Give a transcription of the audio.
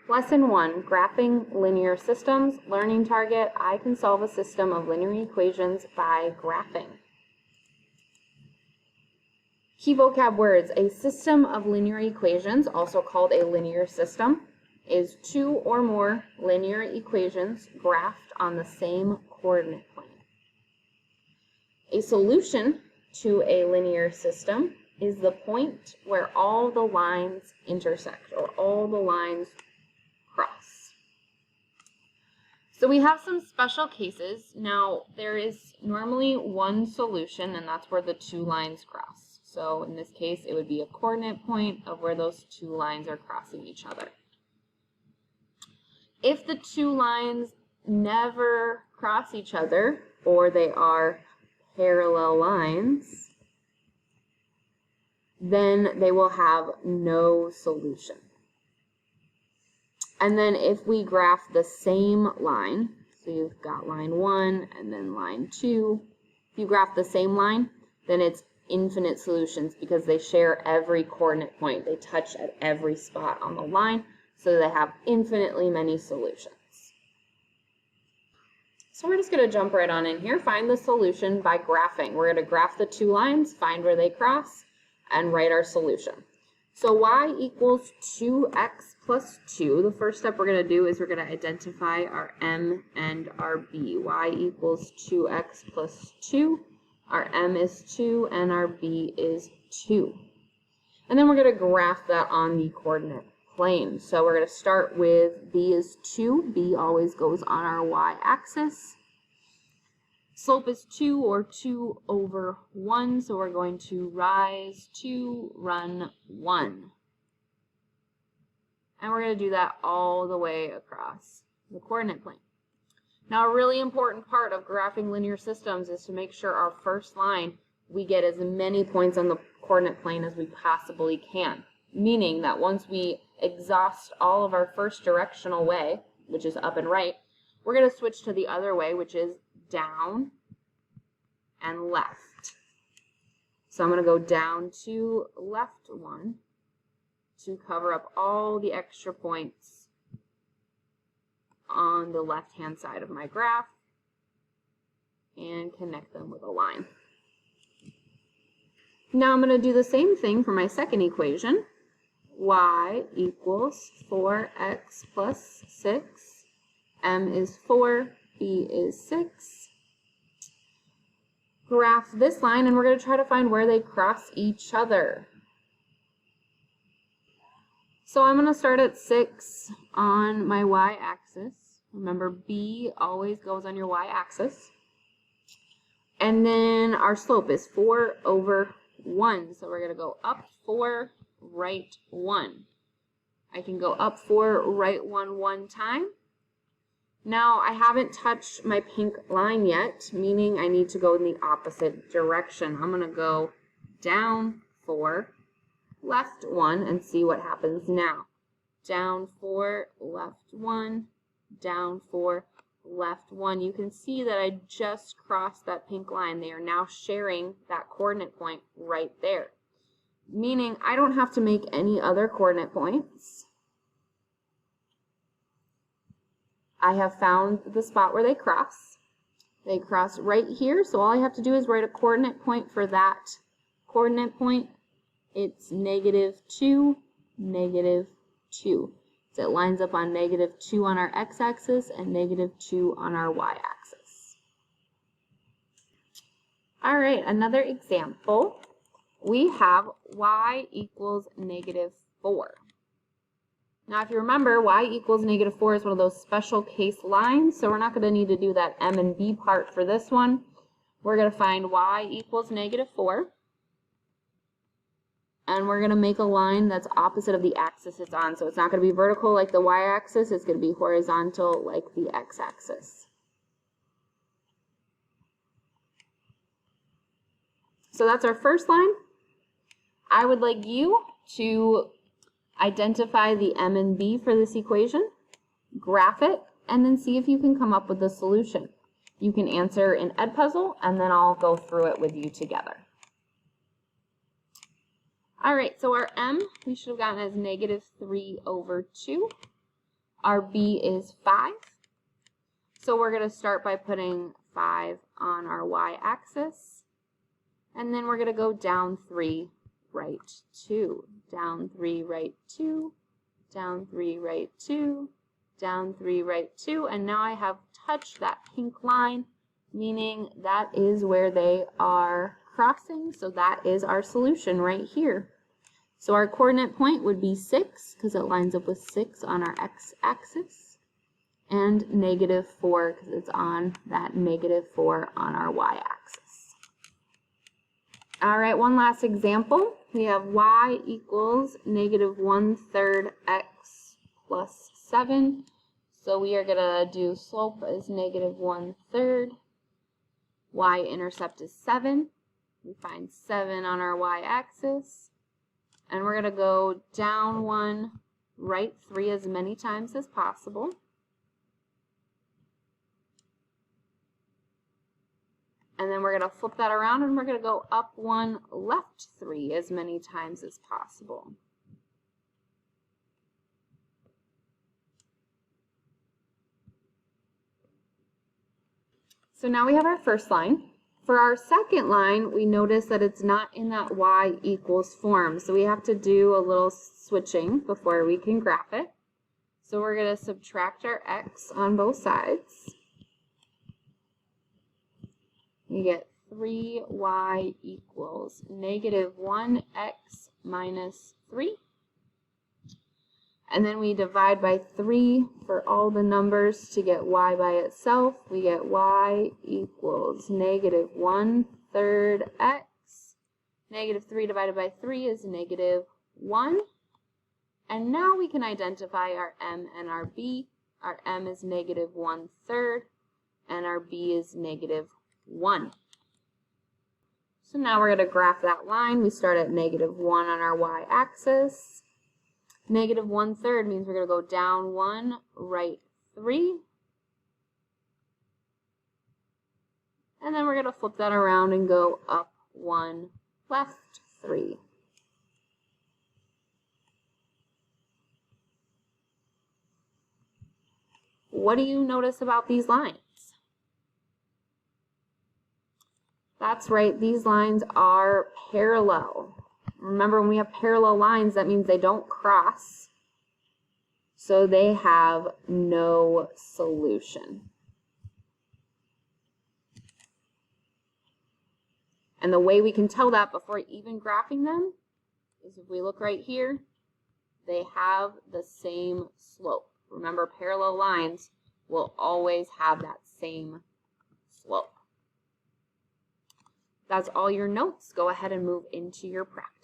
Lesson 1, Graphing Linear Systems. Learning target, I can solve a system of linear equations by graphing. Key vocab words. A system of linear equations, also called a linear system, is two or more linear equations graphed on the same coordinate plane. A solution to a linear system is the point where all the lines intersect, or all the lines cross. So we have some special cases. Now, there is normally one solution, and that's where the two lines cross. So in this case, it would be a coordinate point of where those two lines are crossing each other. If the two lines never cross each other, or they are parallel lines, then they will have no solution. And then if we graph the same line, so you've got line 1 and then line 2, if you graph the same line, then it's infinite solutions because they share every coordinate point. They touch at every spot on the line, so they have infinitely many solutions. So we're just going to jump right on in here, find the solution by graphing. We're going to graph the two lines, find where they cross, and write our solution. So y equals 2x plus 2. The first step we're going to do is we're going to identify our m and our b. Y equals 2x plus 2. Our m is 2 and our b is 2. And then we're going to graph that on the coordinate plane. So we're going to start with b is 2. B always goes on our y-axis. Slope is 2, or 2 over 1, so we're going to rise 2, run 1. And we're going to do that all the way across the coordinate plane. Now, a really important part of graphing linear systems is to make sure our first line, we get as many points on the coordinate plane as we possibly can. Meaning that once we exhaust all of our first directional way, which is up and right, we're going to switch to the other way, which is down and left. So I'm going to go down to left 1 to cover up all the extra points on the left-hand side of my graph and connect them with a line. Now I'm going to do the same thing for my second equation. Y equals 4x plus 6. M is 4, B is 6. Graph this line, and we're going to try to find where they cross each other. So I'm going to start at 6 on my y-axis. Remember, B always goes on your y-axis. And then our slope is 4 over 1. So we're going to go up 4, right 1. I can go up 4, right 1 one time. Now, I haven't touched my pink line yet, meaning I need to go in the opposite direction. I'm going to go down 4, left 1, and see what happens now. Down 4, left 1, down 4, left 1. You can see that I just crossed that pink line. They are now sharing that coordinate point right there, meaning I don't have to make any other coordinate points. I have found the spot where they cross. They cross right here, so all I have to do is write a coordinate point for that coordinate point. It's -2, -2. So it lines up on -2 on our x-axis and -2 on our y-axis. All right, another example. We have y equals -4. Now, if you remember, y equals -4 is one of those special case lines, so we're not going to need to do that m and b part for this one. We're going to find y equals -4, and we're going to make a line that's opposite of the axis it's on. So it's not going to be vertical like the y-axis, it's going to be horizontal like the x-axis. So that's our first line. I would like you to identify the m and b for this equation, graph it, and then see if you can come up with a solution. You can answer in Edpuzzle, and then I'll go through it with you together. All right, so our m we should have gotten as -3 over 2. Our b is 5. So we're going to start by putting 5 on our y-axis. And then we're going to go down 3, right 2, down 3, right 2, down 3, right 2, down 3, right 2, and now I have touched that pink line, meaning that is where they are crossing, so that is our solution right here. So our coordinate point would be 6, because it lines up with 6 on our x-axis, and -4, because it's on that -4 on our y-axis. All right, one last example. We have y equals -1/3 x plus 7. So we are going to do slope as -1/3. Y-intercept is 7. We find 7 on our y-axis. And we're going to go down 1, right 3 as many times as possible. And then we're going to flip that around and we're going to go up 1, left 3 as many times as possible. So now we have our first line. For our second line, we notice that it's not in that y equals form. So we have to do a little switching before we can graph it. So we're going to subtract our x on both sides. You get 3y equals -1x minus 3. And then we divide by 3 for all the numbers to get y by itself. We get y equals -1/3 x. -3 divided by 3 is -1. And now we can identify our m and our b. Our m is -1/3 and our b is -1. So now we're going to graph that line. We start at -1 on our y-axis. -1/3 means we're going to go down 1, right 3. And then we're going to flip that around and go up 1, left 3. What do you notice about these lines? That's right, these lines are parallel. Remember, when we have parallel lines, that means they don't cross. So they have no solution. And the way we can tell that before even graphing them is if we look right here, they have the same slope. Remember, parallel lines will always have that same slope. That's all your notes. Go ahead and move into your practice.